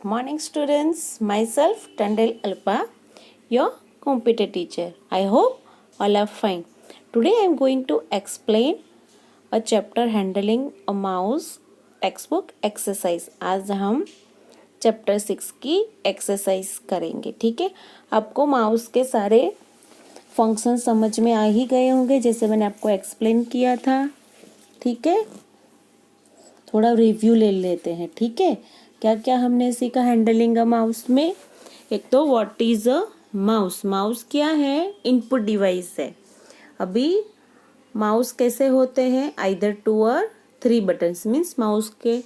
morning, students. Myself, Tandel Alpa, your computer teacher. I hope all are fine. Today I am going to explain a chapter handling a mouse textbook exercise. आज हम chapter 6 की exercise करेंगे. ठीक है, आपको mouse के सारे function समझ में आ ही गए होंगे जैसे मैंने आपको एक्सप्लेन किया था. ठीक है, थोड़ा रिव्यू ले लेते हैं. ठीक है, क्या क्या हमने सीखा हैंडलिंग अ माउस में. एक तो what is a mouse. Mouse क्या है? इनपुट डिवाइस है. अभी माउस कैसे होते हैं? आइदर 2 और 3 बटन्स. मीन्स माउस के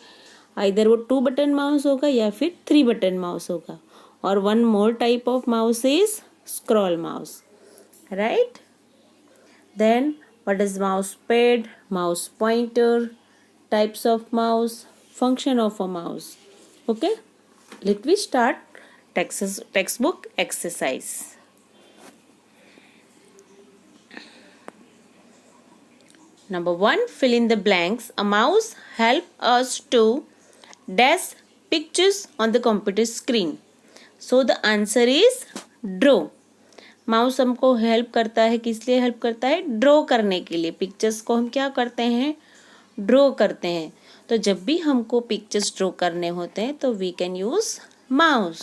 आइदर वो 2 बटन माउस होगा या फिर 3 बटन माउस होगा. और one more type of mouse is scroll mouse. Right. Then what is mouse pad, mouse pointer, types of mouse, function of a mouse. Okay, let me start textbook exercise. Number 1, fill in the blanks. A mouse help us to dash pictures on the computer screen. So the answer is draw. Mouse हमको help करता है. किस लिए help करता है? Draw करने के लिए. पिक्चर्स को हम क्या करते हैं? ड्रॉ करते हैं. तो जब भी हमको पिक्चर्स ड्रॉ करने होते हैं तो we can use mouse.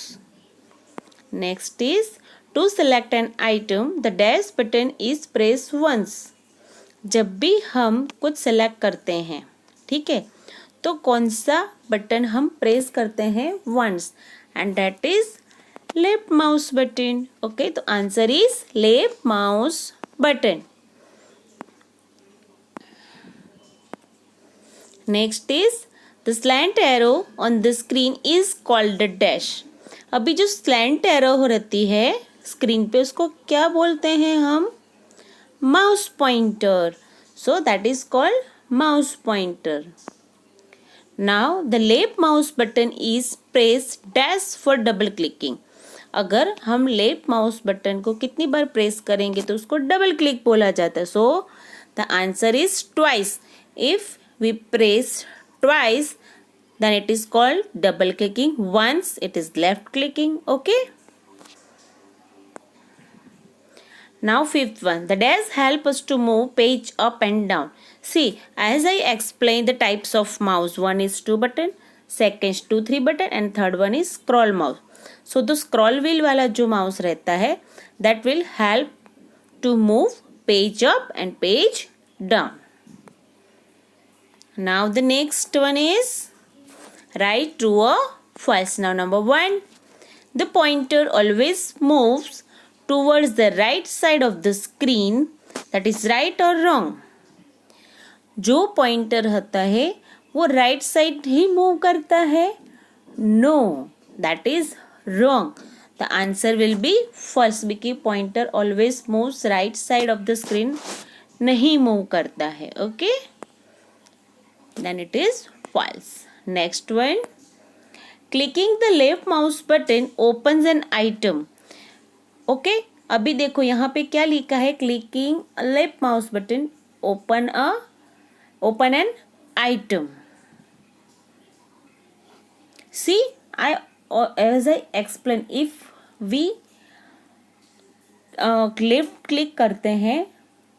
Next is to select an item the dash button is press once. जब भी हम कुछ सेलेक्ट करते हैं, ठीक है, तो कौन सा बटन हम प्रेस करते हैं? Once. And that is left mouse button. Okay, तो answer is left mouse button. Next is the slant arrow on the screen is called the dash. अभी जो slant arrow हो रहती है स्क्रीन पे उसको क्या बोलते हैं हम? Mouse pointer. So that is called mouse pointer. Now the left mouse button is press dash for double clicking. अगर हम लेफ्ट माउस बटन को कितनी बार प्रेस करेंगे तो उसको डबल क्लिक बोला जाता है. So the answer is twice. If we press twice then it is called double clicking. Once it is left clicking. Okay, now fifth one, the dash help us to move page up and down. See, as I explained the types of mouse, one is 2 button, second is 2 3 button and third one is scroll mouse. So the scroll wheel वाला जो mouse रहता है that will help to move page up and page down. Now the next one is write true or false. Now number 1, the pointer always moves towards the right side of the screen. That is right or wrong? जो pointer होता है वो right side ही move करता है? No, that is wrong. The answer will be false because pointer always moves right side of the screen, नहीं move करता है. Okay, then it is false. Next one, clicking the left mouse button opens an item. Okay, अभी देखो यहाँ पे क्या लिखा है? clicking left mouse button open an item. See, as I explained, if we left click करते हैं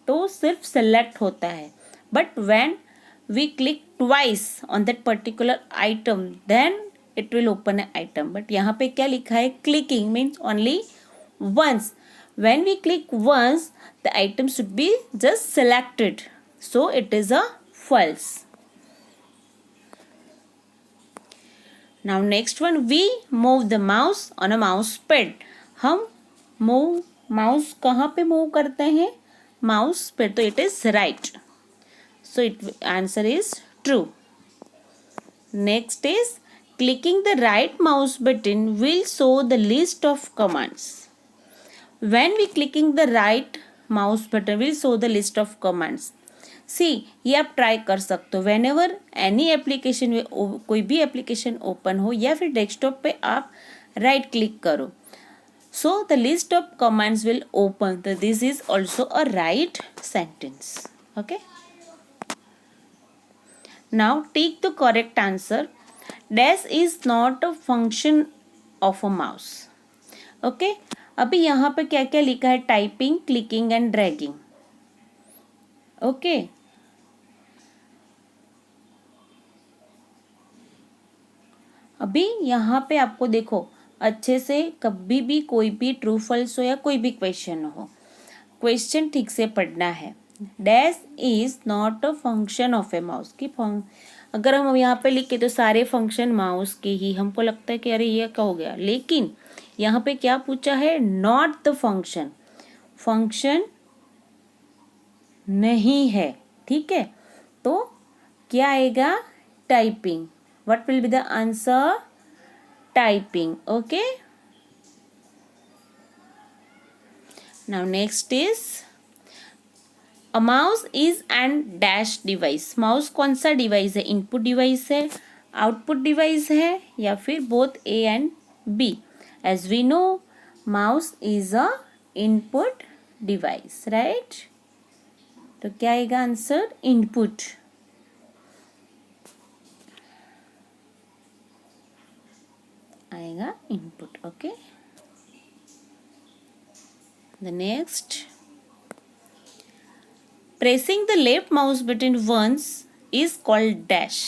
तो सिर्फ select होता है. But when we click twice on that particular item then it will open an item. But यहाँ पे क्या लिखा है? clicking means only once. When we click once the item should be just selected. So it is a false. Now next one, we move the mouse on a mouse pad. हम move mouse कहाँ पे move करते हैं? mouse पे. तो it is right. So answer is true. Next is clicking the right mouse button will show the list of commands. When we clicking the right mouse button will show the list of commands. See, ये आप try कर सकते हो. whenever any application कोई भी application open हो या फिर डेस्कटॉप पे आप राइट क्लिक करो, so the list of commands will open. So this is also a right sentence. Okay, now take the correct answer. Dash is not a function of a mouse. Okay, अभी यहाँ पे क्या क्या लिखा है? Typing, clicking and dragging. Okay, अभी यहाँ पे आपको देखो अच्छे से, कभी भी कोई भी ट्रू फॉल्स हो या कोई भी क्वेश्चन हो, क्वेश्चन ठीक से पढ़ना है. Dash is not a function of A mouse की अगर हम यहाँ पे लिखे तो सारे फंक्शन माउस के ही, हमको लगता है कि अरे ये क्या हो गया, लेकिन यहाँ पे क्या पूछा है? नॉट द फंक्शन, फंक्शन नहीं है. ठीक है, तो क्या आएगा? Typing. What will be the answer? Typing. Okay, now next is a mouse is and dash device. Mouse कौन सा डिवाइस है? इनपुट डिवाइस है, आउटपुट डिवाइस है, या फिर both A and B? As we know, mouse is a input device, right? तो क्या आएगा आंसर? इनपुट. आएगा input. Okay, the next, pressing the left mouse button once is called dash.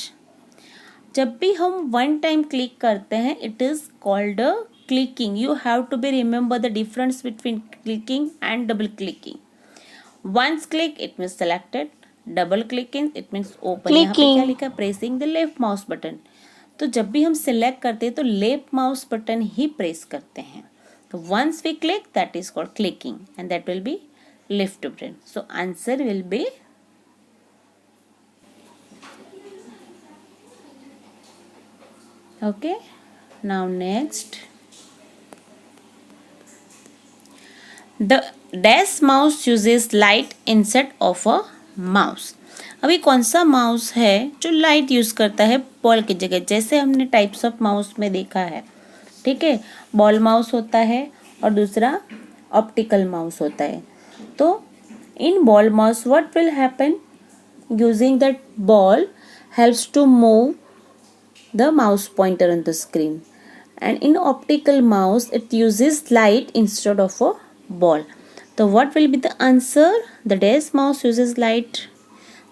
जब भी हम वन टाइम क्लिक करते हैं it is called clicking. You have to be remember the difference between clicking and double clicking. Once click it means selected, double clicking it means open. यहाँ पे क्या लिखा है? Pressing the left mouse button. तो जब भी हम select करते हैं तो लेफ्ट माउस बटन ही प्रेस करते हैं. तो once we click that is called clicking and that will be left button. So answer will be okay. Now next, the dash mouse uses light instead of a mouse. अभी कौन सा mouse है जो light use करता है ball की जगह? जैसे हमने टाइप्स ऑफ माउस में देखा है, ठीक है, बॉल माउस होता है और दूसरा ऑप्टिकल माउस होता है. तो in ball mouse what will happen? Using that ball helps to move the mouse pointer on the screen, and in optical mouse it uses light instead of a ball. So what will be the answer? The dash mouse uses light.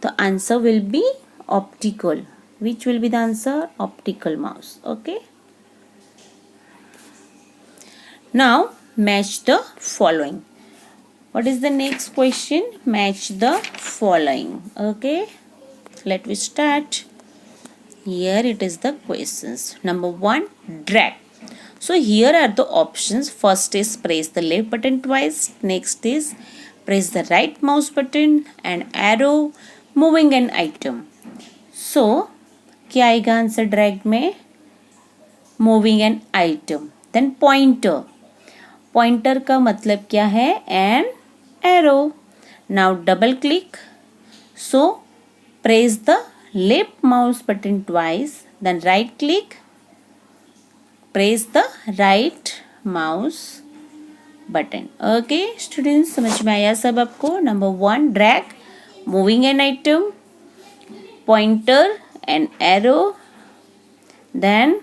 The answer will be optical. Which will be the answer? Optical mouse. Okay, now match the following. What is the next question? Match the following. Okay, let me start. Here it is the questions. Number 1, drag. So here are the options. First is press the left button twice. Next is press the right mouse button and arrow moving an item. So क्या आएगा answer drag में? Moving an item. Then pointer. Pointer का मतलब क्या है? An arrow. Now double click. So press the left mouse button twice, then right click, press the right mouse button. Okay students, समझ में आया सब आपको? Number 1 drag, moving an item, pointer and arrow, then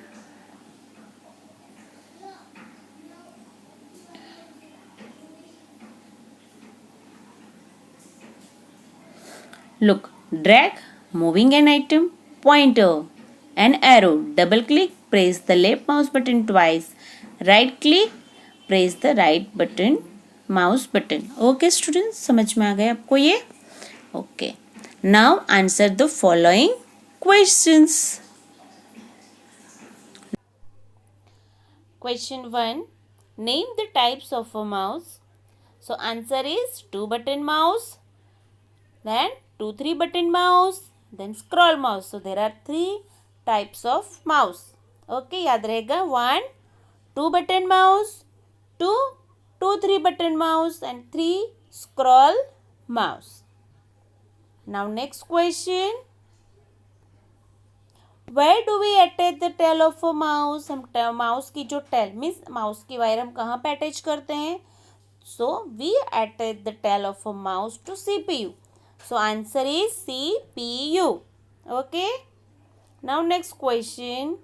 look, drag, moving an item, pointer and arrow, double click, press the left mouse button twice, right click, press the right button mouse button. Okay students, समझ में आ गए आपको ये? Okay, now answer the following questions. Question 1, name the types of a mouse. So answer is 2 button mouse, then 2-3 button mouse, then scroll mouse. So there are 3 types of mouse. Okay, याद रहेगा. 1 2 button mouse, 2 2-3 button mouse and 3 scroll mouse. Now next question, where do we attach the tail of a mouse? हम mouse की जो tell means mouse की wire हम कहाँ पे attach करते हैं? So we attach the tail of a mouse to CPU. So answer is CPU. Okay. Now next question.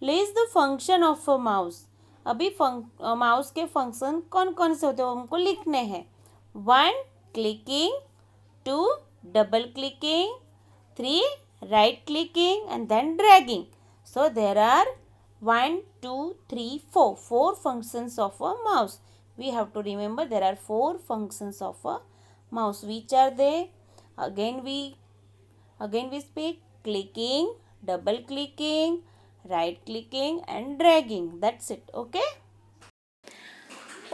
List the function of a mouse. अभी माउस के फंक्शन कौन कौन से होते हैं हमको लिखने हैं. 1. Clicking. 2. Double clicking. 3. Right clicking and then dragging. So there are 1, 2, 3, 4. 4 functions of a mouse. We have to remember there are 4 functions of a mouse. Which are they? Again we speak clicking, double clicking, right clicking and dragging. That's it.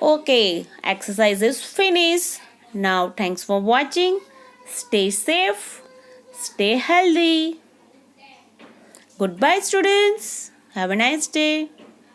Okay, exercise is finished. Now thanks for watching. Stay safe, stay healthy. Goodbye students. Have a nice day.